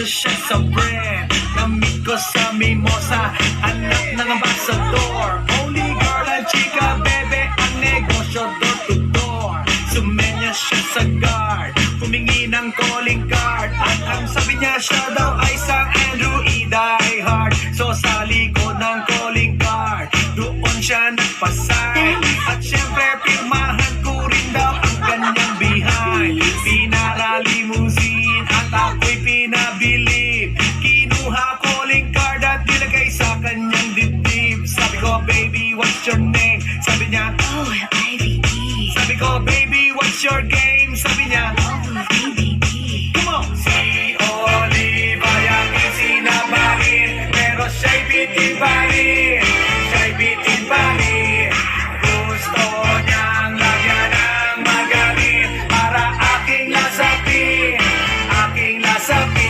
Nandito siya sa bread, namit ko sa mimosa, anak ng ambasador. Only girl ang chika, bebe, ang negosyo door to door. Sumenya siya sa guard, humingi ng calling card, at ang sabi niya siya daw ay isang